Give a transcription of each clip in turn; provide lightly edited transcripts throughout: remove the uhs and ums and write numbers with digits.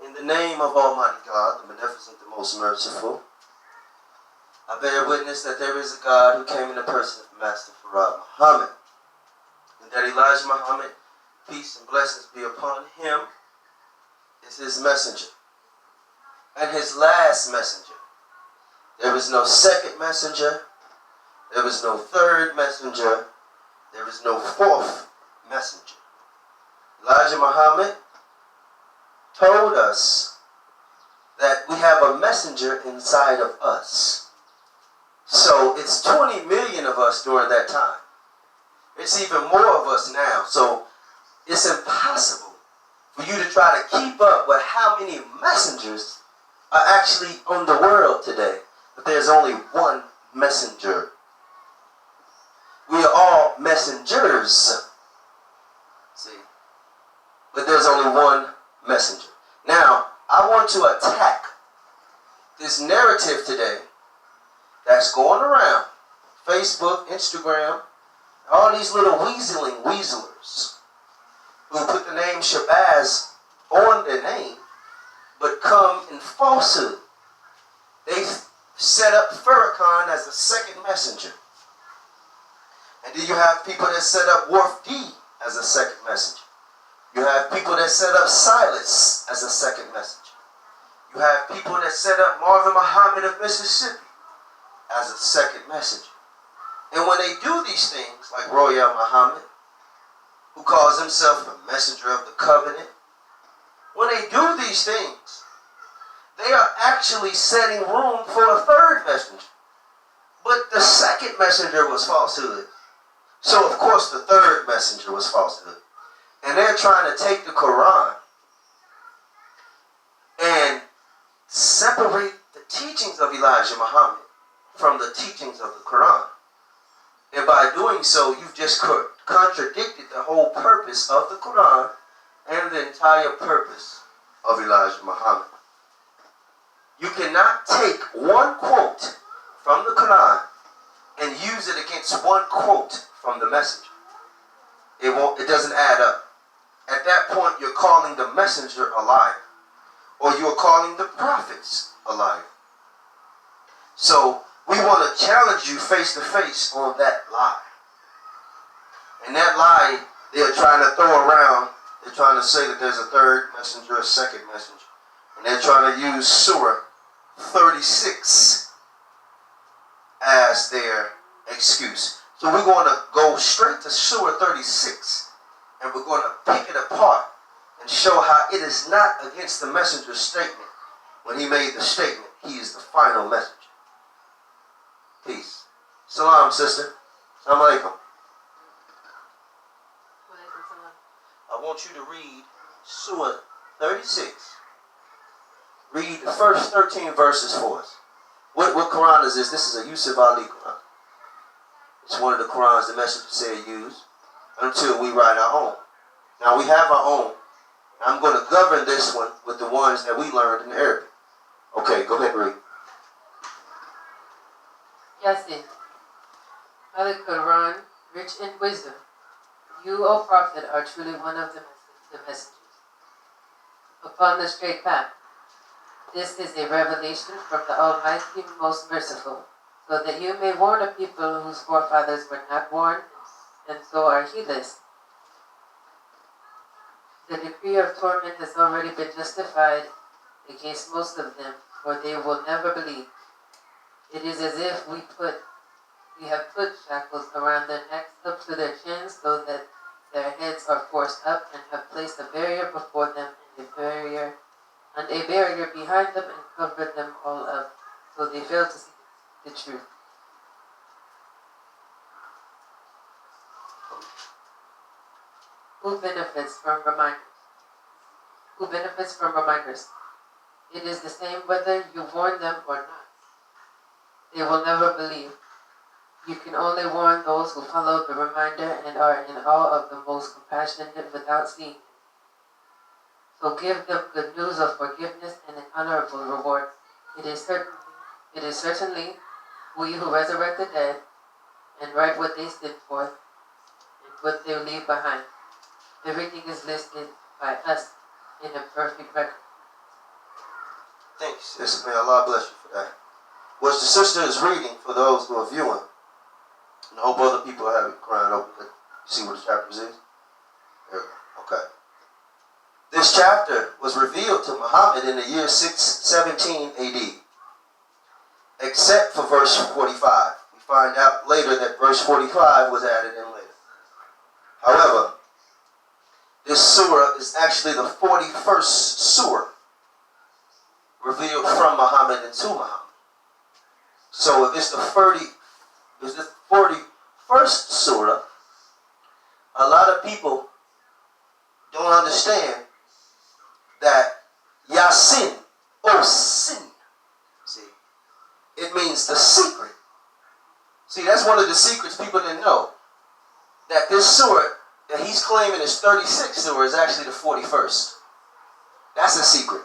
In the name of Almighty God, the Beneficent, the Most Merciful, I bear witness that there is a God who came in the person of Master Farad Muhammad, and that Elijah Muhammad, peace and blessings be upon him, is his messenger, and his last messenger. There is no second messenger, there is no third messenger, there is no fourth messenger. Elijah Muhammad told us that we have a messenger inside of us. So it's 20 million of us during that time. It's even more of us now. So it's impossible for you to try to keep up with how many messengers are actually on the world today. But there's only one messenger. We are all messengers. See? But there's only one messenger. Now, I want to attack this narrative today that's going around Facebook, Instagram, all these little weaselers who put the name Shabazz on their name, but come in falsehood. They set up Farrakhan as a second messenger. And then you have people that set up Wharf D as a second messenger. You have people that set up Silas as a second messenger. You have people that set up Marvin Muhammad of Mississippi as a second messenger. And when they do these things, like Royal Muhammad, who calls himself the messenger of the covenant, when they do these things, they are actually setting room for a third messenger. But the second messenger was falsehood. So of course the third messenger was falsehood. And they're trying to take the Quran and separate the teachings of Elijah Muhammad from the teachings of the Quran. And by doing so, you've just contradicted the whole purpose of the Quran and the entire purpose of Elijah Muhammad. You cannot take one quote from the Quran and use it against one quote from the messenger. It doesn't add up. At that point, you're calling the messenger a liar, or you're calling the prophets a liar. So we want to challenge you face to face on that lie. And that lie they're trying to throw around, they're trying to say that there's a third messenger, a second messenger. And they're trying to use Surah 36 as their excuse. So we're going to go straight to Surah 36. And we're going to pick it apart and show how it is not against the messenger's statement. When he made the statement, he is the final messenger. Peace. Salam, sister. Assalamu alaikum. I want you to read Surah 36. Read the first 13 verses for us. What Quran is this? This is a Yusuf Ali Quran. It's one of the Qurans the messenger said use until we write our own. Now we have our own. I'm going to govern this one with the ones that we learned in Arabic. Okay, go ahead and read. Yasin, Malik Quran, rich in wisdom. You, O Prophet, are truly one of the messengers upon the straight path. This is a revelation from the Almighty, Most Merciful, so that you may warn a people whose forefathers were not warned, and so are heedless. The decree of torment has already been justified against most of them, for they will never believe. It is as if we have put shackles around their necks up to their chins, so that their heads are forced up, and have placed a barrier before them and a barrier behind them, and covered them all up, so they fail to see the truth. Who benefits from reminders? Who benefits from reminders? It is the same whether you warn them or not. They will never believe. You can only warn those who follow the reminder and are in awe of the most compassionate without seeing him. So give them good news of forgiveness and an honorable reward. It is certainly we who resurrect the dead and write what they stood forth and what they leave behind. Everything is listed by us in a perfect record. Thanks. Yes, may Allah bless you for that. Which the sister is reading for those who are viewing. And I hope other people have it crying open. You see what the chapter is? There we go. Okay. This chapter was revealed to Muhammad in the year 617 AD. Except for verse 45. We find out later that verse 45 was added in later. However, this surah is actually the 41st surah revealed from Muhammad and to Muhammad. So if it's the 41st surah, a lot of people don't understand that Yasin, or sin, see, it means the secret. See, that's one of the secrets people didn't know. That this surah that he's claiming is 36th surah is actually the 41st. That's a secret.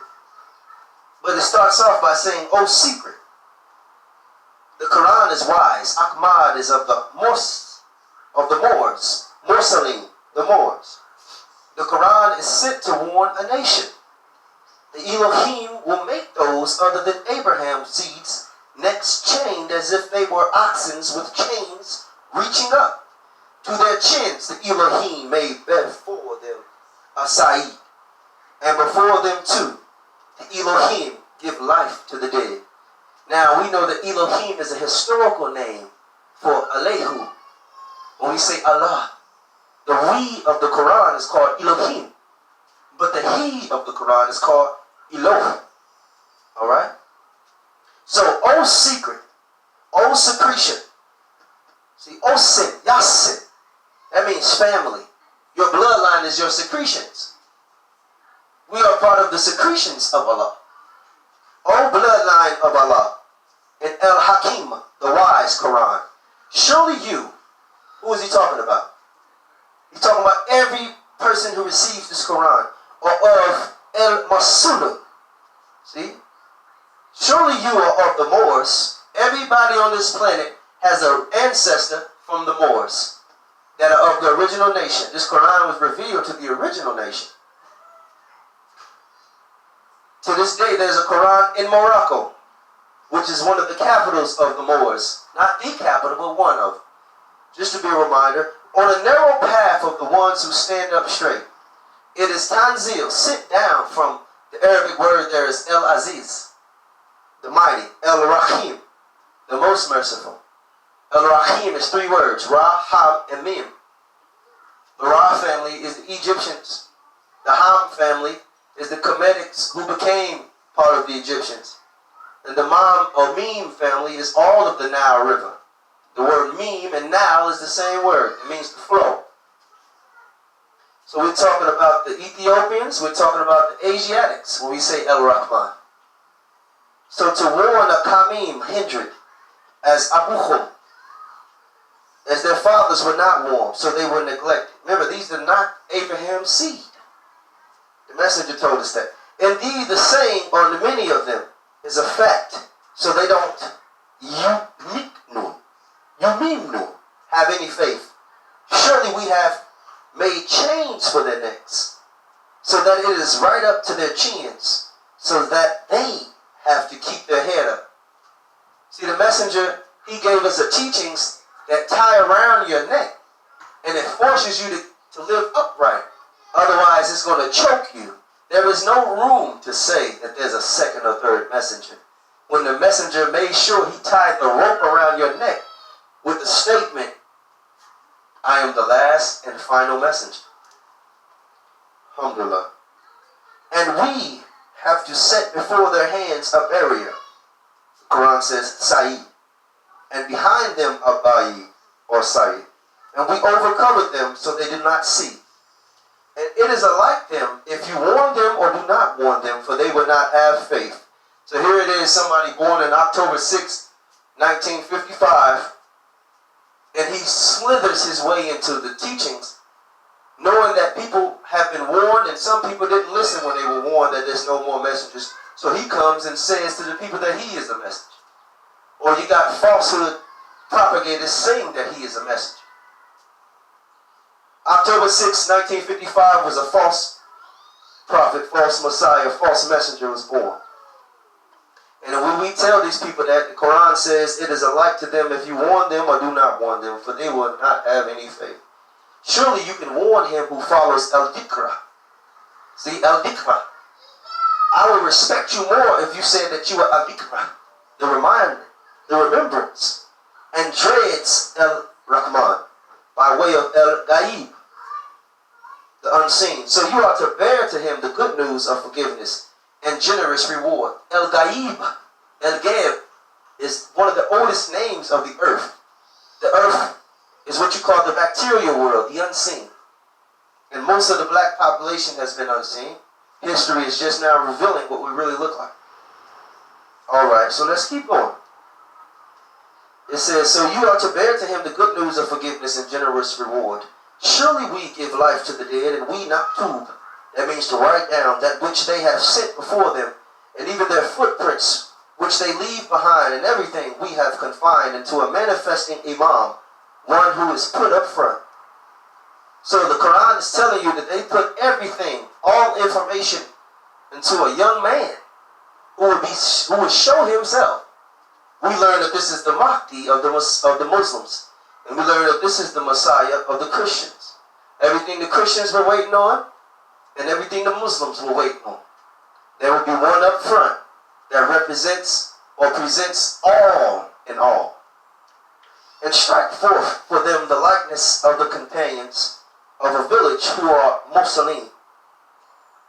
But it starts off by saying, oh secret. The Quran is wise. Ahmad is of the Moors. Mursaleen, the Moors. The Quran is sent to warn a nation. The Elohim will make those other than Abraham's seeds necks chained as if they were oxen with chains reaching up to their chins. The Elohim made before them a Sa'id, and before them too, the Elohim give life to the dead. Now we know that Elohim is a historical name for Alehu. When we say Allah, the we of the Quran is called Elohim, but the he of the Quran is called Eloh. Alright? So, O secret, O secretion. See, O sin, Yasin. That means family. Your bloodline is your secretions. We are part of the secretions of Allah. O bloodline of Allah. In Al-Hakim, the wise Quran. Surely you, who is he talking about? He's talking about every person who receives this Quran, or of El-Masulun. See? Surely you are of the Moors. Everybody on this planet has an ancestor from the Moors that are of the original nation. This Quran was revealed to the original nation. To this day, there's a Quran in Morocco, which is one of the capitals of the Moors. Not the capital, but one of. Just to be a reminder, on a narrow path of the ones who stand up straight. It is Tanzil, sit down from the Arabic word there is El-Aziz, the mighty, El-Rahim, the most merciful. El-Rahim is 3 words, Ra, Ham, and Mim. The Ra family is the Egyptians. The Ham family is the Cometics who became part of the Egyptians. And the Mam or Mim family is all of the Nile River. The word Mim and Nile is the same word. It means to flow. So we're talking about the Ethiopians, we're talking about the Asiatics when we say El-Rahman. So to warn a Kamim, Hindred, as Abuchum, as their fathers were not warned, so they were neglected. Remember, these are not Abraham's seed. The messenger told us that. Indeed, the saying on many of them is a fact, so they don't have any faith. Surely we have made chains for their necks, so that it is right up to their chins, so that they have to keep their head up. See, the messenger, he gave us a teachings that tie around your neck, and it forces you to live upright. Otherwise, it's going to choke you. There is no room to say that there's a second or third messenger. When the messenger made sure he tied the rope around your neck with the statement, I am the last and final messenger. Alhamdulillah. And we have to set before their hands a barrier. The Quran says, Sa'id. And behind them a Ba'i or Sa'id. And we overcovered them so they did not see. And it is alike them if you warn them or do not warn them, for they will not have faith. So here it is, somebody born in October 6, 1955, and he slithers his way into the teachings, knowing that people have been warned, and some people didn't listen when they were warned that there's no more messengers. So he comes and says to the people that he is the messenger. Or you got falsehood propagators saying that he is a messenger. October 6, 1955 was a false prophet, false messiah, false messenger was born. And when we tell these people that, the Quran says it is a light to them if you warn them or do not warn them, for they will not have any faith. Surely you can warn him who follows al-dhikra. See, al-dhikra. I will respect you more if you say that you are al-dhikra, the reminder, the remembrance, and dreads al-Rahman, by way of al-Ghaib, the unseen. So you are to bear to him the good news of forgiveness and generous reward. El-Ghaib, El-Ghaib, is one of the oldest names of the earth. The earth is what you call the bacterial world, the unseen. And most of the black population has been unseen. History is just now revealing what we really look like. Alright, so let's keep going. It says, so you are to bear to him the good news of forgiveness and generous reward. Surely we give life to the dead, and we not tube. That means to write down that which they have sent before them, and even their footprints, which they leave behind, and everything we have confined into a manifesting imam, one who is put up front. So the Quran is telling you that they put everything, all information, into a young man who would show himself. We learn that this is the Mahdi of the Muslims. And we learn that this is the Messiah of the Christians. Everything the Christians were waiting on, and everything the Muslims were waiting on. There will be one up front that represents or presents all in all. And strike forth for them the likeness of the companions of a village who are Muslim.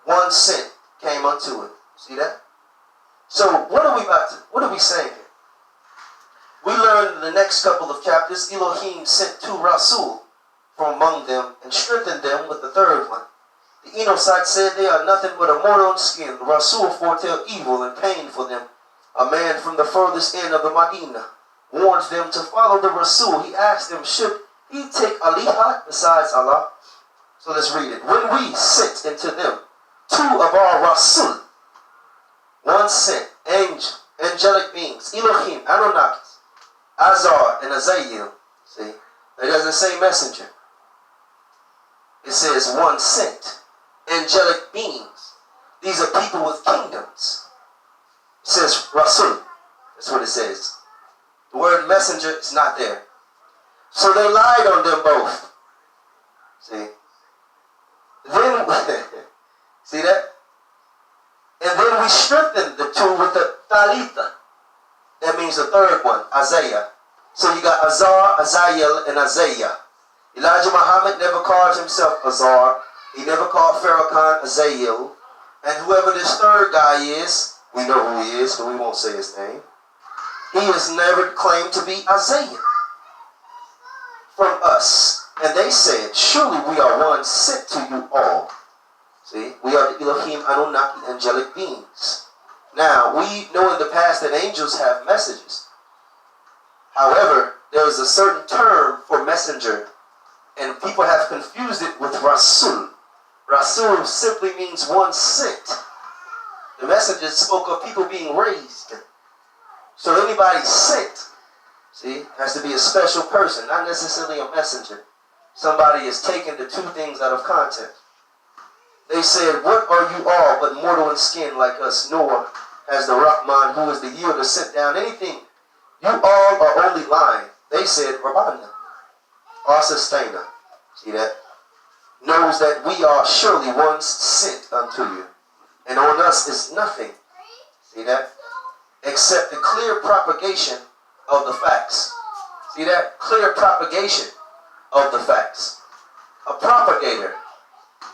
One scent came unto it. See that? So what are we saying here? We learn in the next couple of chapters, Elohim sent two Rasul from among them and strengthened them with the third one. The Enosite said they are nothing but a mortal in skin. The Rasul foretell evil and pain for them. A man from the furthest end of the Medina warns them to follow the Rasul. He asked them, should he take alihat besides Allah? So let's read it. When we sent into them two of our Rasul, one sent, angelic beings, Elohim, Anunnaki, Azar and Azazel. See, it doesn't say messenger. It says one sent. Angelic beings. These are people with kingdoms. It says Rasul. That's what it says. The word messenger is not there. So they lied on them both. See? Then, see that? And then we strengthened the two with the Talitha. That means the third one, Isaiah. So you got Azar, Azael, and Isaiah. Elijah Muhammad never called himself Azar. He never called Farrakhan Azael. And whoever this third guy is, we know who he is, but we won't say his name. He has never claimed to be Isaiah from us. And they said, surely we are one sent to you all. See, we are the Elohim Anunnaki angelic beings. Now, we know in the past that angels have messages. However, there is a certain term for messenger, and people have confused it with Rasul. Rasul simply means one sent. The messengers spoke of people being raised. So anybody sent, see, has to be a special person, not necessarily a messenger. Somebody is taking the two things out of context. They said, what are you all but mortal in skin like us, nor has the Rahman, who is the yielder, sent down anything? You all are only lying. They said, Rabbana, our sustainer. See that? Knows that we are surely ones sent unto you. And on us is nothing. See that? Except the clear propagation of the facts. See that? Clear propagation of the facts. A propagator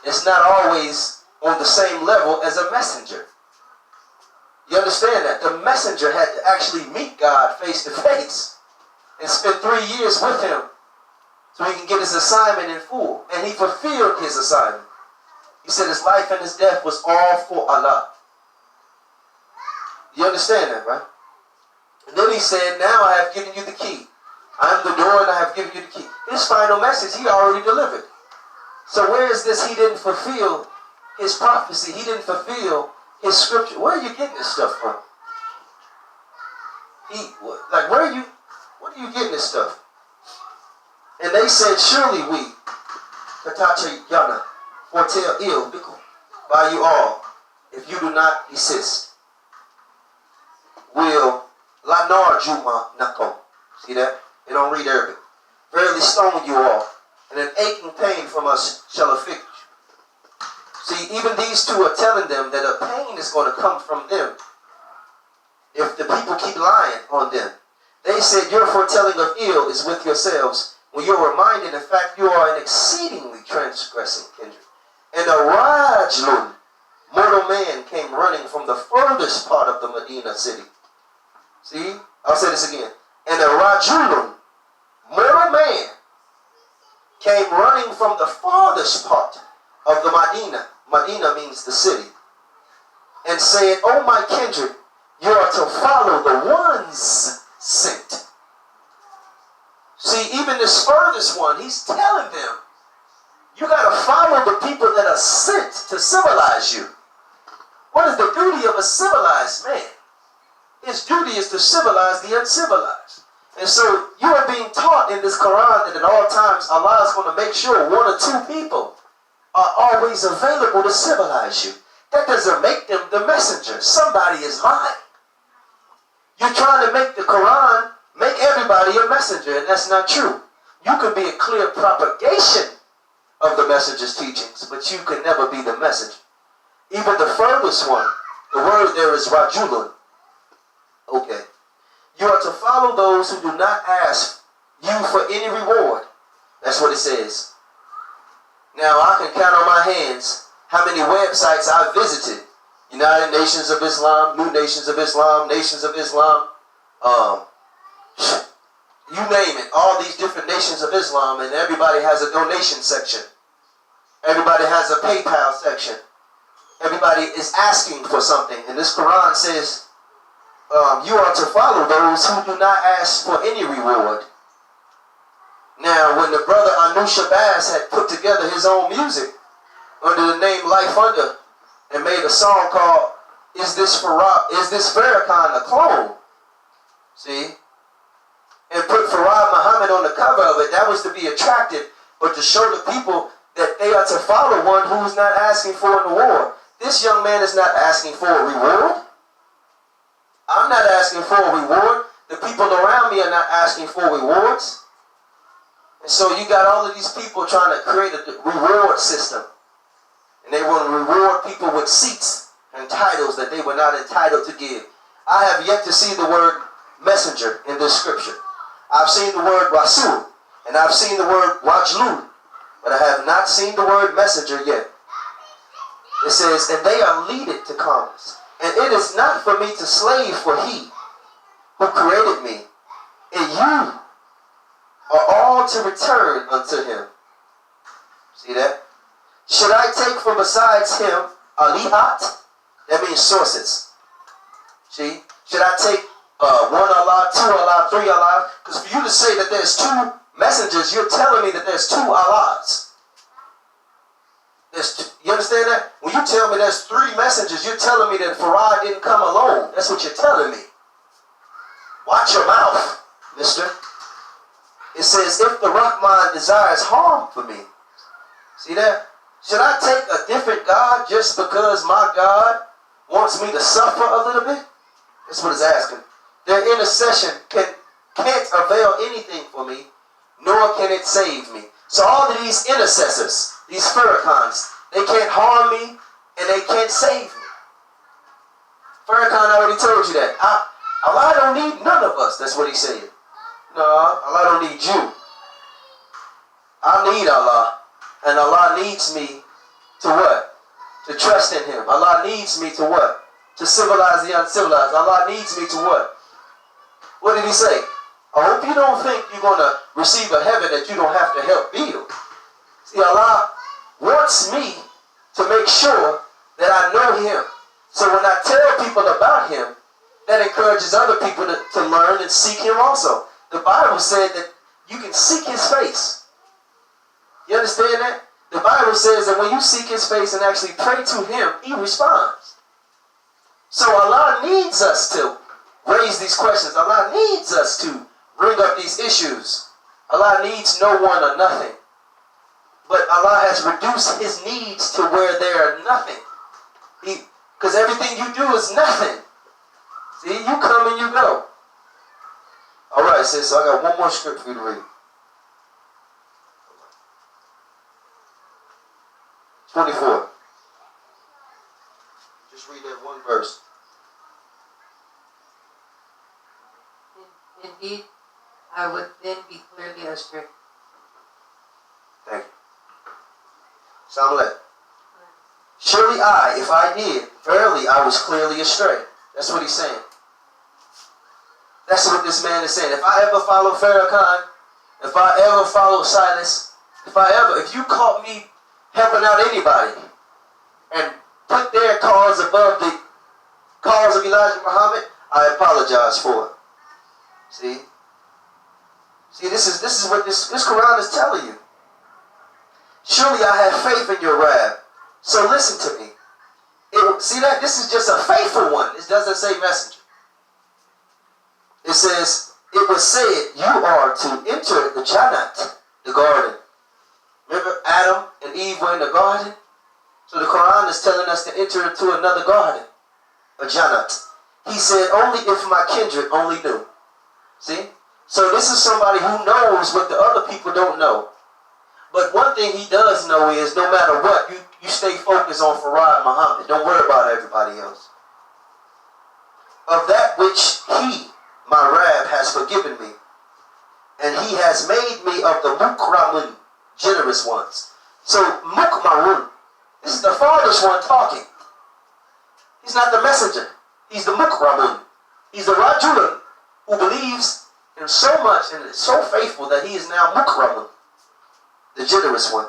is not always on the same level as a messenger. You understand that? The messenger had to actually meet God face to face and spend 3 years with him so he can get his assignment in full. And he fulfilled his assignment. He said his life and his death was all for Allah. You understand that, right? And then he said, now I have given you the key. I am the door and I have given you the key. His final message he already delivered. So where is this? He didn't fulfill his prophecy. He didn't fulfill his scripture. Where are you getting this stuff from? What are you getting this stuff? And they said, surely we, Katacha Yana, foretell ill by you all, if you do not desist. will lanar juma nako. See that? They don't read Arabic. Verily stone you all, and an aching pain from us shall afflict you. See, even these two are telling them that a pain is going to come from them if the people keep lying on them. They said, your foretelling of ill is with yourselves, when you're reminded, in fact, you are an exceedingly transgressing kindred. And a rajlun, mortal man, came running from the furthest part of the Medina city. See? I'll say this again. And a rajlun, mortal man, came running from the farthest part of the Medina. Medina means the city. And said, O my kindred, you are to follow the ones sent. See, even this furthest one, he's telling them, you got to follow the people that are sent to civilize you. What is the duty of a civilized man? His duty is to civilize the uncivilized. And so you are being taught in this Quran that at all times Allah is going to make sure one or two people are always available to civilize you. That doesn't make them the messenger. Somebody is lying. You're trying to make the Quran make everybody a messenger, and that's not true. You can be a clear propagation of the messenger's teachings, but you can never be the messenger. Even the furthest one, the word there is rajlun. Okay. You are to follow those who do not ask you for any reward. That's what it says. Now, I can count on my hands how many websites I visited. United Nations of Islam, New Nations of Islam, Nations of Islam, you name it, all these different nations of Islam, and everybody has a donation section. Everybody has a PayPal section. Everybody is asking for something. And this Quran says, you are to follow those who do not ask for any reward. Now, when the brother Anu Shabazz had put together his own music under the name Life Under and made a song called Is This Farrakhan a Clone? See? And put Farad Muhammad on the cover of it. That was to be attractive, but to show the people that they are to follow one who's not asking for an reward. This young man is not asking for a reward. I'm not asking for a reward. The people around me are not asking for rewards. And so you got all of these people trying to create a reward system. And they want to reward people with seats and titles that they were not entitled to give. I have yet to see the word messenger in this scripture. I've seen the word rusul, and I've seen the word rajlun, but I have not seen the word messenger yet. It says, and they are leaded to calmness. And it is not for me to slave for he who created me, and you are all to return unto him. See that? Should I take from besides him alihat? That means sources. See? Should I take one Allah, two Allah, three Allah? Because for you to say that there's two messengers, you're telling me that there's two Allahs. You understand that? When you tell me there's three messengers, you're telling me that Farad didn't come alone. That's what you're telling me. Watch your mouth, mister. It says, if the Rahman desires harm for me. See that? Should I take a different God just because my God wants me to suffer a little bit? That's what it's asking. Their intercession can't avail anything for me, nor can it save me. So all of these intercessors, these Farrakhans, they can't harm me and they can't save me. Farrakhan already told you that. Allah don't need none of us. That's what he said. No, Allah don't need you. I need Allah. And Allah needs me to what? To trust in him. Allah needs me to what? To civilize the uncivilized. Allah needs me to what? What did he say? I hope you don't think you're going to receive a heaven that you don't have to help build. See, Allah wants me to make sure that I know him. So when I tell people about him, that encourages other people to learn and seek him also. The Bible said that you can seek his face. You understand that? The Bible says that when you seek his face and actually pray to him, he responds. So Allah needs us to raise these questions. Allah needs us to bring up these issues. Allah needs no one or nothing. But Allah has reduced his needs to where they are nothing. Because everything you do is nothing. See, you come and you go. All right, sis, so I got one more script for you to read. 24. Just read that one verse. Indeed, I would then be clearly astray. Thank you. Samuel. Surely I, if I did, verily I was clearly astray. That's what he's saying. That's what this man is saying. If I ever follow Farrakhan, if I ever follow Silas, if you caught me helping out anybody and put their cause above the cause of Elijah Muhammad, I apologize for it. See, this is what this Quran is telling you. Surely I have faith in your Rab. So listen to me. See that? This is just a faithful one. It doesn't say messenger. It says, it was said, you are to enter the Jannat, the garden. Remember Adam and Eve were in the garden? So the Quran is telling us to enter into another garden, a Jannat. He said, only if my kindred only knew. See? So this is somebody who knows what the other people don't know. But one thing he does know is no matter what, you stay focused on Farad Muhammad. Don't worry about everybody else. Of that which he, my Rab, has forgiven me, and he has made me of the Mukramun, generous ones. So Mukmarun, this is the farthest one talking. He's not the messenger. He's the Mukramun. He's the rajlun who believes in so much and is so faithful that he is now Mukramun, the generous one.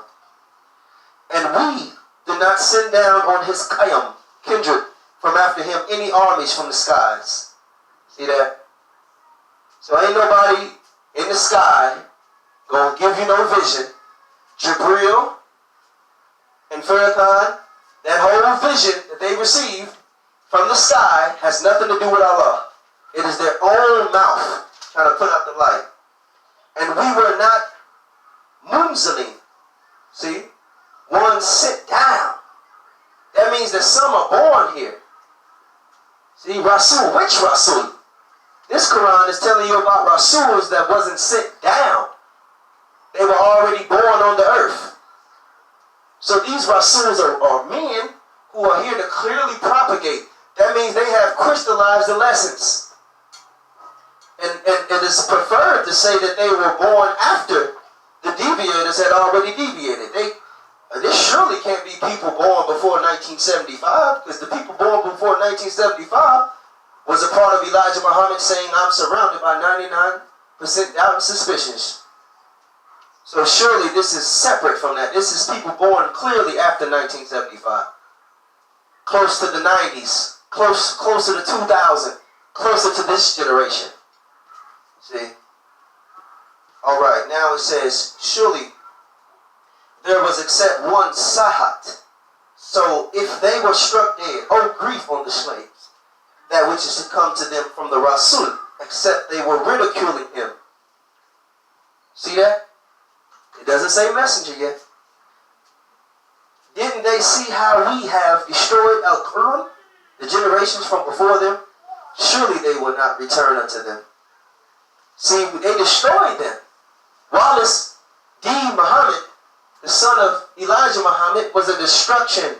And we did not send down on his Qayyam, kindred, from after him any armies from the skies. See that? So ain't nobody in the sky gonna give you no vision. Jibril and Farrakhan, that whole vision that they received from the sky has nothing to do with Allah. It is their own mouth trying to put out the light. And we were not munzalim. See? One sit down. That means that some are born here. See, Rasul, which Rasul? This Quran is telling you about Rasuls that wasn't sent down. They were already born on the earth. So these Rasuls are men who are here to clearly propagate. That means they have crystallized the lessons. And it is preferred to say that they were born after the deviators had already deviated. This surely can't be people born before 1975, because the people born before 1975 was a part of Elijah Muhammad saying, I'm surrounded by 99% doubt and suspicions. So surely this is separate from that. This is people born clearly after 1975. Close to the 90s. Closer to 2000. Closer to this generation. See? Alright, now it says, surely there was except one sahat. So if they were struck dead, oh grief on the slaves, that which is to come to them from the Rasul, except they were ridiculing him. See that? It doesn't say messenger yet. Didn't they see how we have destroyed Al-Quran, the generations from before them? Surely they will not return unto them. See, they destroyed them. Wallace D. Muhammad, the son of Elijah Muhammad, was a destruction.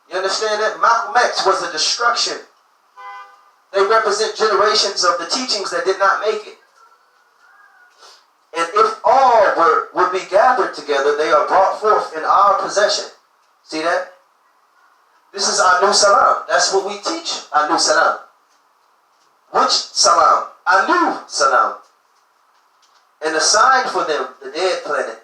You understand that? Malcolm X was a destruction. They represent generations of the teachings that did not make it. And if all would be gathered together, they are brought forth in our possession. See that? This is Anu Salam. That's what we teach. Anu Salam. Which Salam? Anu Salam. And assigned for them the dead planet.